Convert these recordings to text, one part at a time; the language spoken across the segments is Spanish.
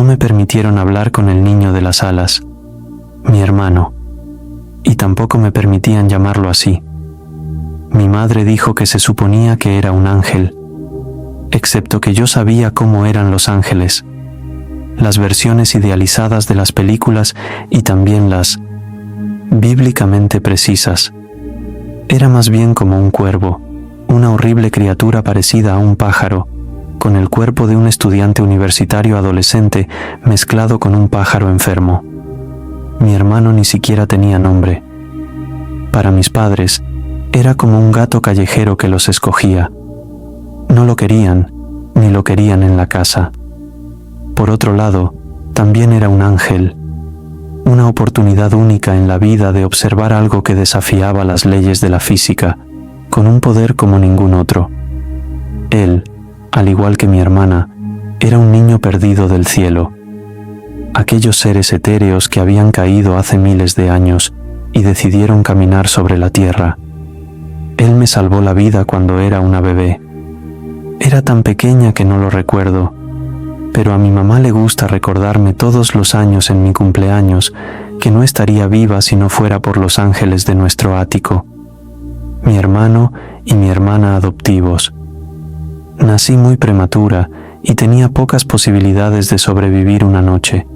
no me permitieron hablar con el niño de las alas, mi hermano, y tampoco me permitían llamarlo así. Mi madre dijo que se suponía que era un ángel, excepto que yo sabía cómo eran los ángeles, las versiones idealizadas de las películas y también las bíblicamente precisas. Era más bien como un cuervo, una horrible criatura parecida a un pájaro, con el cuerpo de un estudiante universitario adolescente mezclado con un pájaro enfermo. Mi hermano ni siquiera tenía nombre. Para mis padres, era como un gato callejero que los escogía. No lo querían, ni lo querían en la casa. Por otro lado, también era un ángel, una oportunidad única en la vida de observar algo que desafiaba las leyes de la física, con un poder como ningún otro. Él, al igual que mi hermana, era un niño perdido del cielo. Aquellos seres etéreos que habían caído hace miles de años y decidieron caminar sobre la tierra. Él me salvó la vida cuando era una bebé. Era tan pequeña que no lo recuerdo, pero a mi mamá le gusta recordarme todos los años en mi cumpleaños que no estaría viva si no fuera por los ángeles de nuestro ático, mi hermano y mi hermana adoptivos. Nací muy prematura y tenía pocas posibilidades de sobrevivir una noche.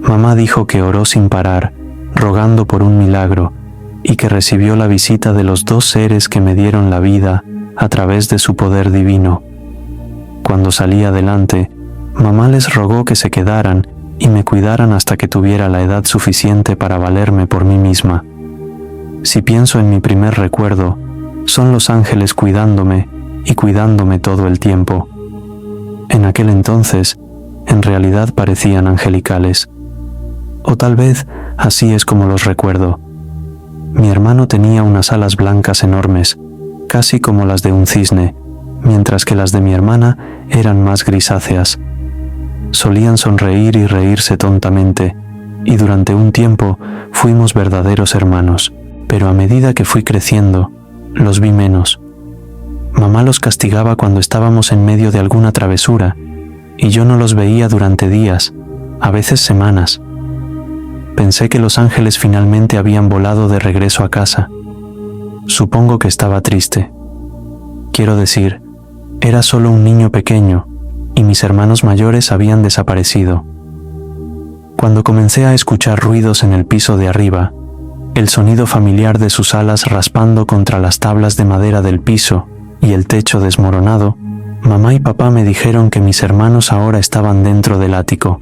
Mamá dijo que oró sin parar, rogando por un milagro, y que recibió la visita de los dos seres que me dieron la vida a través de su poder divino. Cuando salí adelante, mamá les rogó que se quedaran y me cuidaran hasta que tuviera la edad suficiente para valerme por mí misma. Si pienso en mi primer recuerdo, son los ángeles cuidándome y cuidándome todo el tiempo. En aquel entonces, en realidad parecían angelicales. O tal vez así es como los recuerdo. Mi hermano tenía unas alas blancas enormes, casi como las de un cisne, mientras que las de mi hermana eran más grisáceas. Solían sonreír y reírse tontamente, y durante un tiempo fuimos verdaderos hermanos, pero a medida que fui creciendo, los vi menos. Mamá los castigaba cuando estábamos en medio de alguna travesura, y yo no los veía durante días, a veces semanas. Pensé que los ángeles finalmente habían volado de regreso a casa. Supongo que estaba triste. Quiero decir, era solo un niño pequeño, y mis hermanos mayores habían desaparecido. Cuando comencé a escuchar ruidos en el piso de arriba, el sonido familiar de sus alas raspando contra las tablas de madera del piso y el techo desmoronado, mamá y papá me dijeron que mis hermanos ahora estaban dentro del ático.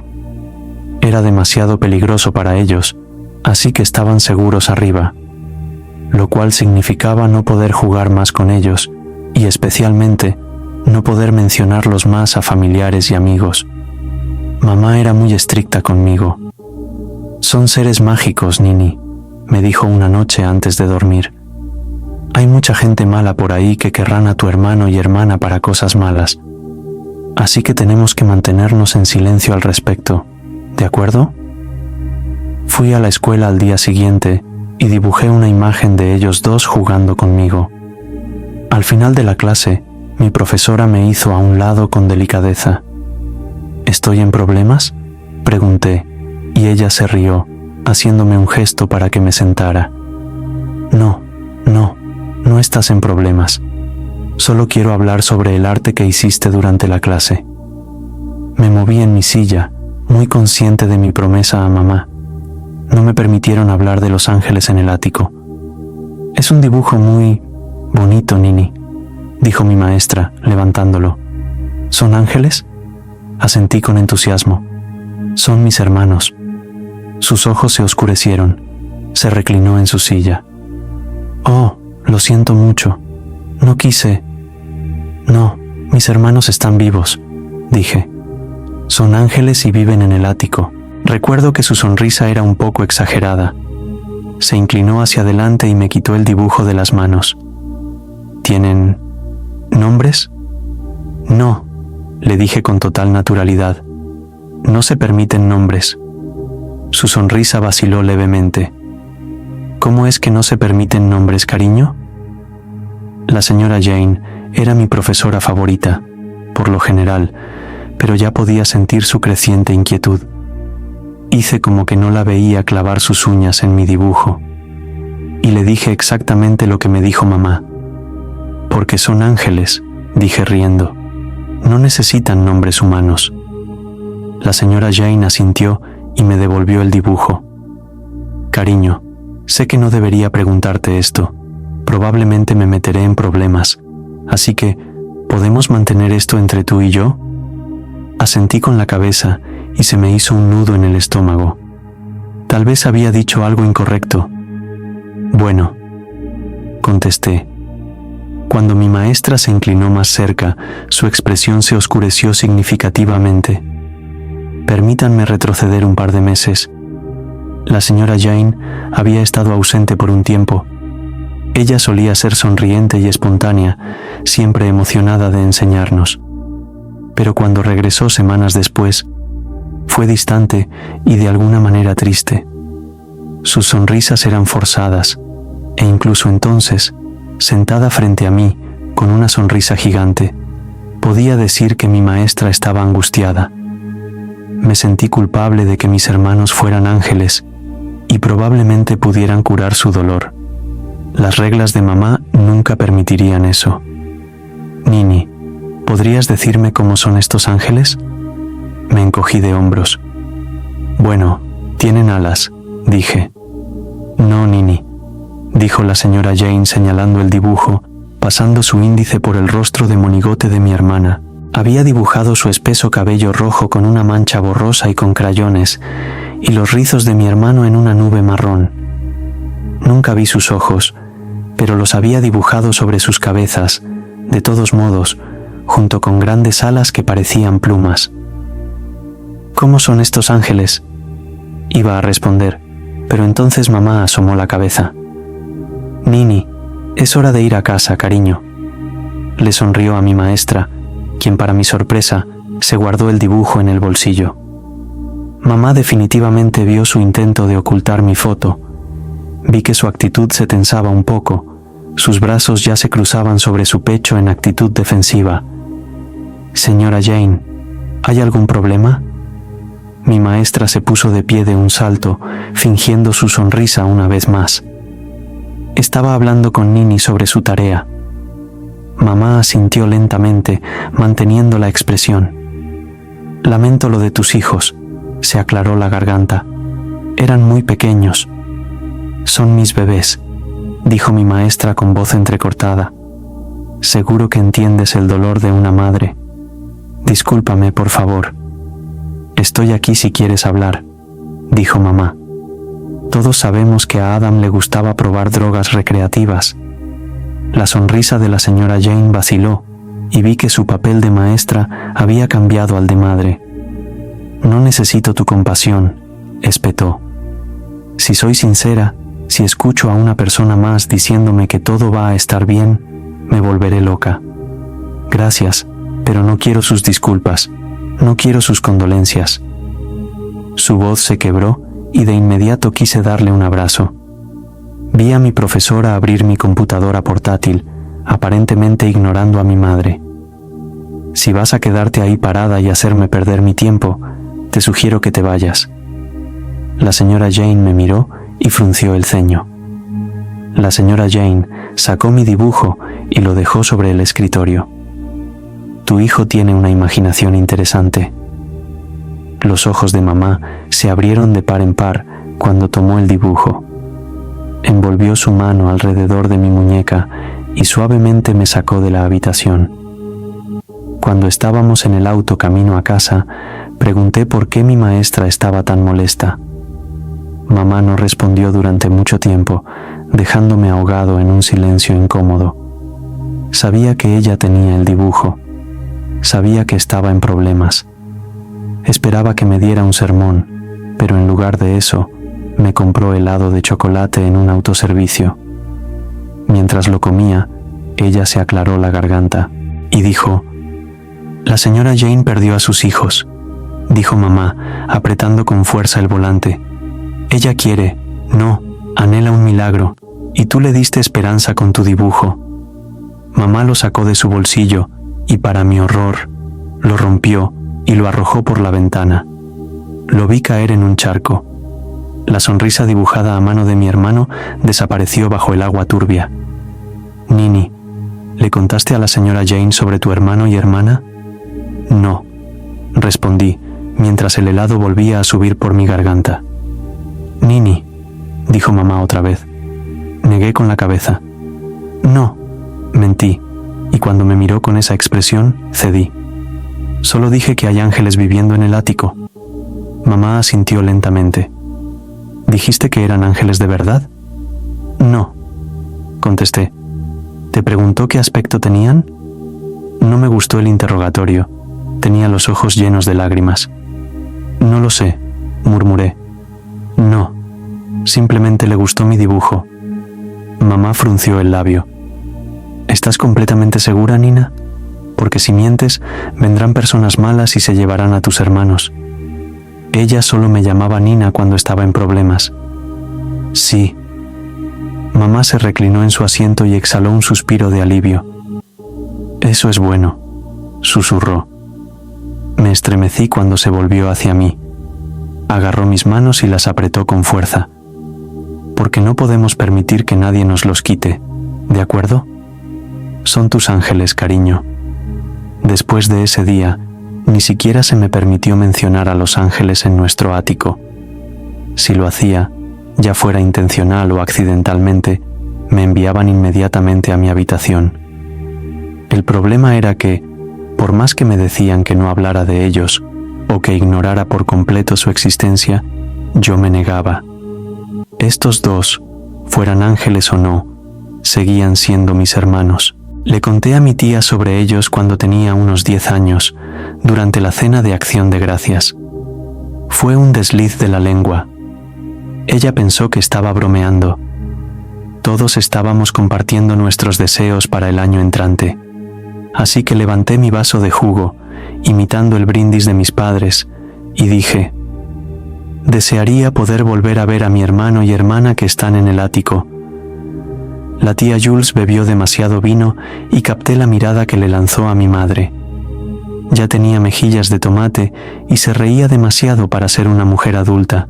Era demasiado peligroso para ellos, así que estaban seguros arriba, lo cual significaba no poder jugar más con ellos y especialmente no poder mencionarlos más a familiares y amigos. Mamá era muy estricta conmigo. Son seres mágicos, Nini, me dijo una noche antes de dormir. Hay mucha gente mala por ahí que querrán a tu hermano y hermana para cosas malas. Así que tenemos que mantenernos en silencio al respecto, ¿de acuerdo? Fui a la escuela al día siguiente y dibujé una imagen de ellos dos jugando conmigo. Al final de la clase, mi profesora me hizo a un lado con delicadeza. ¿Estoy en problemas?, pregunté, y ella se rió, haciéndome un gesto para que me sentara. No estás en problemas. Solo quiero hablar sobre el arte que hiciste durante la clase. Me moví en mi silla, muy consciente de mi promesa a mamá. No me permitieron hablar de los ángeles en el ático. Es un dibujo muy bonito, Nini, dijo mi maestra, levantándolo. ¿Son ángeles? Asentí con entusiasmo. Son mis hermanos. Sus ojos se oscurecieron. Se reclinó en su silla. Oh, lo siento mucho. No quise. No, mis hermanos están vivos, dije. Son ángeles y viven en el ático. Recuerdo que su sonrisa era un poco exagerada. Se inclinó hacia adelante y me quitó el dibujo de las manos. ¿Tienen nombres? No, le dije con total naturalidad. No se permiten nombres. Su sonrisa vaciló levemente. ¿Cómo es que no se permiten nombres, cariño? La señora Jane era mi profesora favorita, por lo general, pero ya podía sentir su creciente inquietud. Hice como que no la veía clavar sus uñas en mi dibujo, y le dije exactamente lo que me dijo mamá. Porque son ángeles, dije riendo. No necesitan nombres humanos. La señora Jane asintió y me devolvió el dibujo. Cariño, sé que no debería preguntarte esto. Probablemente me meteré en problemas. Así que, ¿podemos mantener esto entre tú y yo? Asentí con la cabeza y se me hizo un nudo en el estómago. Tal vez había dicho algo incorrecto. Bueno, contesté. Cuando mi maestra se inclinó más cerca, su expresión se oscureció significativamente. Permítanme retroceder un par de meses. La señora Jane había estado ausente por un tiempo. Ella solía ser sonriente y espontánea, siempre emocionada de enseñarnos. Pero cuando regresó semanas después, fue distante y de alguna manera triste. Sus sonrisas eran forzadas, e incluso entonces, sentada frente a mí, con una sonrisa gigante, podía decir que mi maestra estaba angustiada. Me sentí culpable de que mis hermanos fueran ángeles y probablemente pudieran curar su dolor. Las reglas de mamá nunca permitirían eso. Nini, ¿podrías decirme cómo son estos ángeles? Me encogí de hombros. Bueno, tienen alas, dije. No, Nini, dijo la señora Jane señalando el dibujo, pasando su índice por el rostro de monigote de mi hermana. Había dibujado su espeso cabello rojo con una mancha borrosa y con crayones, y los rizos de mi hermano en una nube marrón. Nunca vi sus ojos, pero los había dibujado sobre sus cabezas, de todos modos, junto con grandes alas que parecían plumas. ¿Cómo son estos ángeles? Iba a responder, pero entonces mamá asomó la cabeza. Nini, es hora de ir a casa, cariño. Le sonrió a mi maestra, quien para mi sorpresa se guardó el dibujo en el bolsillo. Mamá definitivamente vio su intento de ocultar mi foto. Vi que su actitud se tensaba un poco, sus brazos ya se cruzaban sobre su pecho en actitud defensiva. Señora Jane, ¿hay algún problema? Mi maestra se puso de pie de un salto, fingiendo su sonrisa una vez más. Estaba hablando con Nini sobre su tarea. Mamá asintió lentamente, manteniendo la expresión. Lamento lo de tus hijos, se aclaró la garganta. Eran muy pequeños. Son mis bebés, dijo mi maestra con voz entrecortada. Seguro que entiendes el dolor de una madre. Discúlpame, por favor. Estoy aquí si quieres hablar, dijo mamá. Todos sabemos que a Adam le gustaba probar drogas recreativas. La sonrisa de la señora Jane vaciló y vi que su papel de maestra había cambiado al de madre. No necesito tu compasión, espetó. Si soy sincera, si escucho a una persona más diciéndome que todo va a estar bien, me volveré loca. Gracias, pero no quiero sus disculpas, no quiero sus condolencias. Su voz se quebró y de inmediato quise darle un abrazo. Vi a mi profesora abrir mi computadora portátil, aparentemente ignorando a mi madre. Si vas a quedarte ahí parada y hacerme perder mi tiempo, te sugiero que te vayas. La señora Jane me miró y frunció el ceño. La señora Jane sacó mi dibujo y lo dejó sobre el escritorio. Tu hijo tiene una imaginación interesante. Los ojos de mamá se abrieron de par en par cuando tomó el dibujo. Envolvió su mano alrededor de mi muñeca y suavemente me sacó de la habitación. Cuando estábamos en el auto camino a casa, pregunté por qué mi maestra estaba tan molesta. Mamá no respondió durante mucho tiempo, dejándome ahogado en un silencio incómodo. Sabía que ella tenía el dibujo. Sabía que estaba en problemas. Esperaba que me diera un sermón, pero en lugar de eso, me compró helado de chocolate en un autoservicio. Mientras lo comía, ella se aclaró la garganta y dijo: La señora Jane perdió a sus hijos, dijo mamá, apretando con fuerza el volante. Ella quiere, no, anhela un milagro, y tú le diste esperanza con tu dibujo. Mamá lo sacó de su bolsillo y, para mi horror, lo rompió y lo arrojó por la ventana. Lo vi caer en un charco. La sonrisa dibujada a mano de mi hermano desapareció bajo el agua turbia. Nini, ¿le contaste a la señora Jane sobre tu hermano y hermana? No, respondí, mientras el helado volvía a subir por mi garganta. Nini, dijo mamá otra vez. Negué con la cabeza. No, mentí, y cuando me miró con esa expresión, cedí. Solo dije que hay ángeles viviendo en el ático. Mamá asintió lentamente. ¿Dijiste que eran ángeles de verdad? No, contesté. ¿Te preguntó qué aspecto tenían? No me gustó el interrogatorio. Tenía los ojos llenos de lágrimas. No lo sé, murmuré. No, simplemente le gustó mi dibujo. Mamá frunció el labio. ¿Estás completamente segura, Nina? Porque si mientes, vendrán personas malas y se llevarán a tus hermanos. Ella solo me llamaba Nina cuando estaba en problemas. Sí. Mamá se reclinó en su asiento y exhaló un suspiro de alivio. Eso es bueno, susurró. Me estremecí cuando se volvió hacia mí. Agarró mis manos y las apretó con fuerza. Porque no podemos permitir que nadie nos los quite, ¿de acuerdo? Son tus ángeles, cariño. Después de ese día, ni siquiera se me permitió mencionar a los ángeles en nuestro ático. Si lo hacía, ya fuera intencional o accidentalmente, me enviaban inmediatamente a mi habitación. El problema era que, por más que me decían que no hablara de ellos o que ignorara por completo su existencia, yo me negaba. Estos dos, fueran ángeles o no, seguían siendo mis hermanos. Le conté a mi tía sobre ellos cuando tenía unos 10 años, durante la cena de Acción de Gracias. Fue un desliz de la lengua. Ella pensó que estaba bromeando. Todos estábamos compartiendo nuestros deseos para el año entrante. Así que levanté mi vaso de jugo, imitando el brindis de mis padres, y dije: desearía poder volver a ver a mi hermano y hermana que están en el ático. La tía Jules bebió demasiado vino y capté la mirada que le lanzó a mi madre. Ya tenía mejillas de tomate y se reía demasiado para ser una mujer adulta.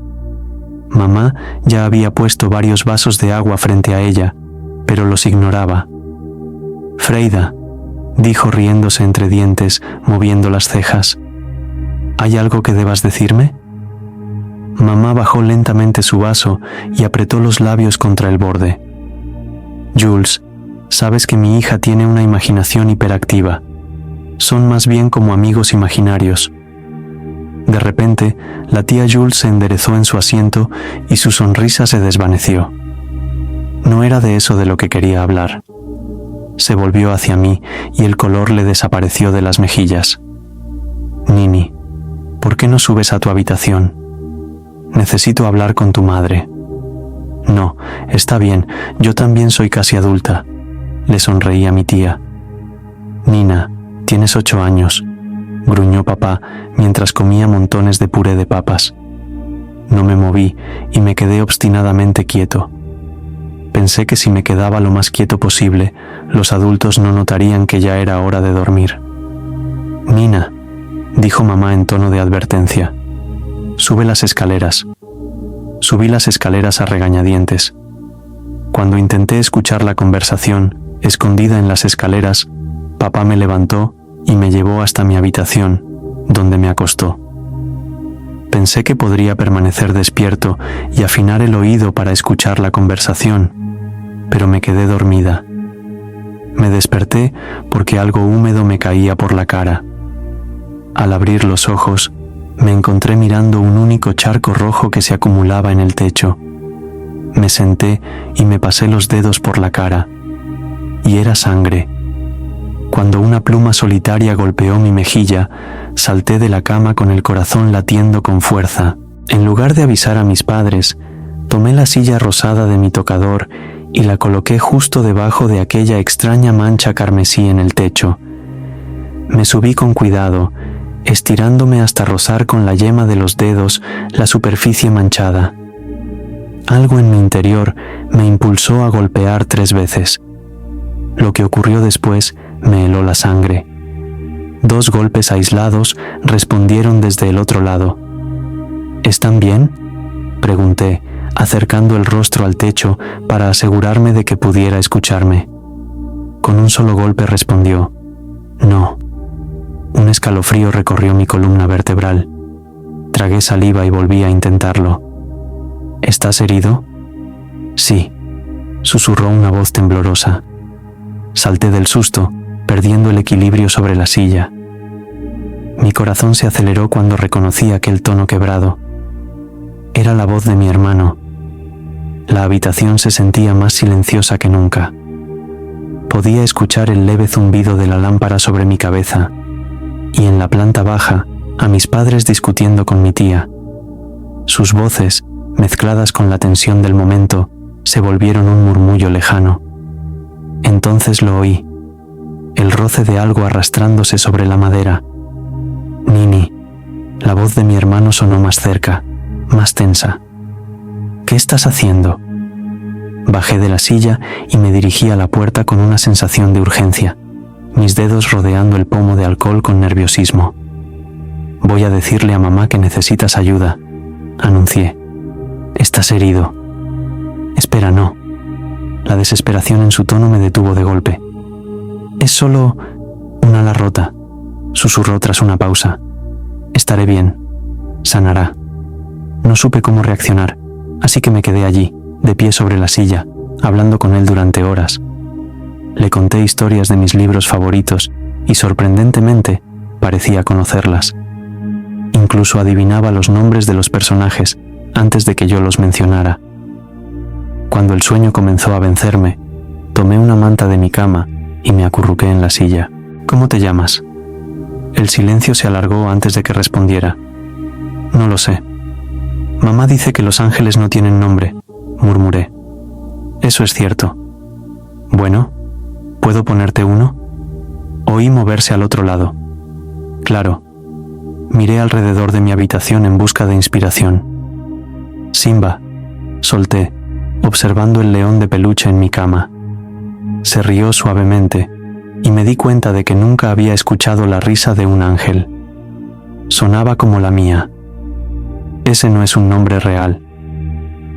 Mamá ya había puesto varios vasos de agua frente a ella, pero los ignoraba. Freida, dijo riéndose entre dientes, moviendo las cejas. ¿Hay algo que debas decirme? Mamá bajó lentamente su vaso y apretó los labios contra el borde. Jules, sabes que mi hija tiene una imaginación hiperactiva. Son más bien como amigos imaginarios. De repente, la tía Jules se enderezó en su asiento y su sonrisa se desvaneció. No era de eso de lo que quería hablar. Se volvió hacia mí y el color le desapareció de las mejillas. Nini, ¿por qué no subes a tu habitación? Necesito hablar con tu madre. No, está bien, yo también soy casi adulta. Le sonreí a mi tía. Nina, tienes 8 años, gruñó papá mientras comía montones de puré de papas. No me moví y me quedé obstinadamente quieto. Pensé que si me quedaba lo más quieto posible, los adultos no notarían que ya era hora de dormir. Nina, dijo mamá en tono de advertencia, sube las escaleras. Subí las escaleras a regañadientes. Cuando intenté escuchar la conversación, escondida en las escaleras, papá me levantó y me llevó hasta mi habitación, donde me acostó. Pensé que podría permanecer despierto y afinar el oído para escuchar la conversación, pero me quedé dormida. Me desperté porque algo húmedo me caía por la cara. Al abrir los ojos, me encontré mirando un único charco rojo que se acumulaba en el techo. Me senté y me pasé los dedos por la cara. Y era sangre. Cuando una pluma solitaria golpeó mi mejilla, salté de la cama con el corazón latiendo con fuerza. En lugar de avisar a mis padres, tomé la silla rosada de mi tocador y la coloqué justo debajo de aquella extraña mancha carmesí en el techo. Me subí con cuidado, estirándome hasta rozar con la yema de los dedos la superficie manchada. Algo en mi interior me impulsó a golpear 3 veces. Lo que ocurrió después me heló la sangre. 2 golpes aislados respondieron desde el otro lado. ¿Están bien?, pregunté, acercando el rostro al techo para asegurarme de que pudiera escucharme. Con un solo golpe respondió: «No». Un escalofrío recorrió mi columna vertebral. Tragué saliva y volví a intentarlo. «¿Estás herido?». «Sí», susurró una voz temblorosa. Salté del susto, perdiendo el equilibrio sobre la silla. Mi corazón se aceleró cuando reconocí aquel tono quebrado. Era la voz de mi hermano. La habitación se sentía más silenciosa que nunca. Podía escuchar el leve zumbido de la lámpara sobre mi cabeza, y en la planta baja, a mis padres discutiendo con mi tía. Sus voces, mezcladas con la tensión del momento, se volvieron un murmullo lejano. Entonces lo oí, el roce de algo arrastrándose sobre la madera. «Nini», la voz de mi hermano sonó más cerca, más tensa. «¿Qué estás haciendo?». Bajé de la silla y me dirigí a la puerta con una sensación de urgencia, mis dedos rodeando el pomo de alcohol con nerviosismo. «Voy a decirle a mamá que necesitas ayuda», anuncié. «Estás herido». «Espera, no». La desesperación en su tono me detuvo de golpe. «Es solo una ala rota», susurró tras una pausa. «Estaré bien. Sanará». No supe cómo reaccionar, así que me quedé allí, de pie sobre la silla, hablando con él durante horas. Le conté historias de mis libros favoritos y, sorprendentemente, parecía conocerlas. Incluso adivinaba los nombres de los personajes antes de que yo los mencionara. Cuando el sueño comenzó a vencerme, tomé una manta de mi cama y me acurruqué en la silla. «¿Cómo te llamas?». El silencio se alargó antes de que respondiera. «No lo sé». «Mamá dice que los ángeles no tienen nombre», murmuré. «Eso es cierto». «Bueno, ¿puedo ponerte uno?». Oí moverse al otro lado. «Claro». Miré alrededor de mi habitación en busca de inspiración. «Simba», solté, observando el león de peluche en mi cama. Se rió suavemente y me di cuenta de que nunca había escuchado la risa de un ángel. Sonaba como la mía. Ese no es un nombre real.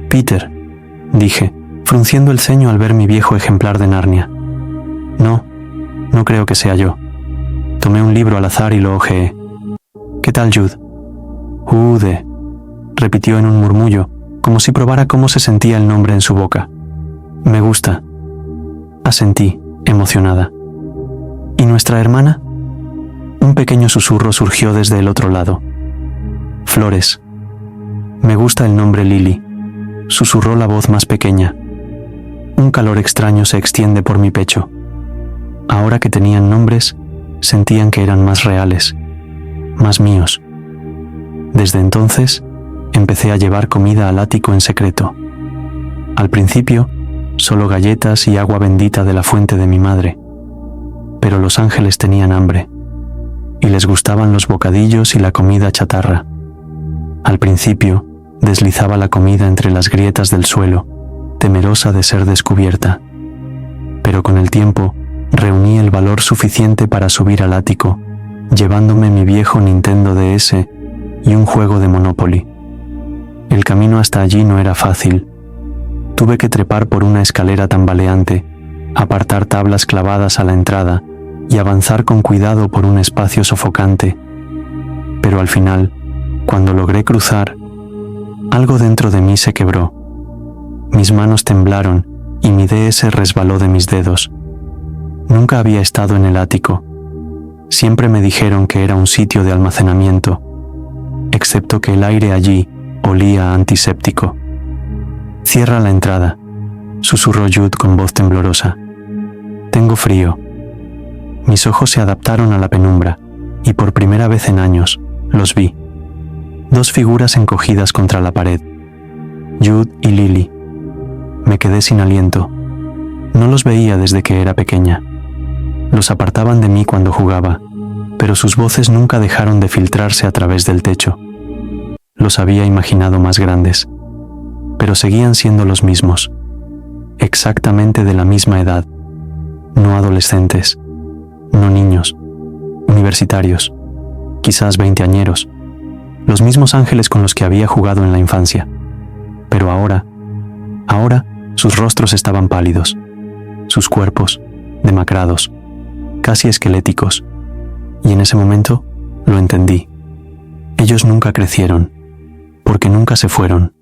«Peter», dije, frunciendo el ceño al ver mi viejo ejemplar de Narnia. No creo que sea yo». Tomé un libro al azar y lo hojeé. «¿Qué tal, Jude?». «Jude», repitió en un murmullo, como si probara cómo se sentía el nombre en su boca. «Me gusta», asentí, emocionada. «¿Y nuestra hermana?». Un pequeño susurro surgió desde el otro lado. «Flores». «Me gusta el nombre Lily», susurró la voz más pequeña. Un calor extraño se extiende por mi pecho. Ahora que tenían nombres, sentían que eran más reales, más míos. Desde entonces, empecé a llevar comida al ático en secreto. Al principio, solo galletas y agua bendita de la fuente de mi madre. Pero los ángeles tenían hambre, y les gustaban los bocadillos y la comida chatarra. Al principio, deslizaba la comida entre las grietas del suelo, temerosa de ser descubierta. Pero con el tiempo, reuní el valor suficiente para subir al ático, llevándome mi viejo Nintendo DS y un juego de Monopoly. El camino hasta allí no era fácil. Tuve que trepar por una escalera tambaleante, apartar tablas clavadas a la entrada y avanzar con cuidado por un espacio sofocante. Pero al final, cuando logré cruzar, algo dentro de mí se quebró. Mis manos temblaron y mi DS resbaló de mis dedos. Nunca había estado en el ático. Siempre me dijeron que era un sitio de almacenamiento, excepto que el aire allí olía a antiséptico. «Cierra la entrada», susurró Jude con voz temblorosa. «Tengo frío». Mis ojos se adaptaron a la penumbra y por primera vez en años los vi. 2 figuras encogidas contra la pared. Jude y Lily. Me quedé sin aliento. No los veía desde que era pequeña. Los apartaban de mí cuando jugaba, pero sus voces nunca dejaron de filtrarse a través del techo. Los había imaginado más grandes, pero seguían siendo los mismos, exactamente de la misma edad, no adolescentes, no niños, universitarios, quizás veinteañeros, los mismos ángeles con los que había jugado en la infancia. Pero ahora sus rostros estaban pálidos, sus cuerpos demacrados, casi esqueléticos, y en ese momento lo entendí. Ellos nunca crecieron, porque nunca se fueron.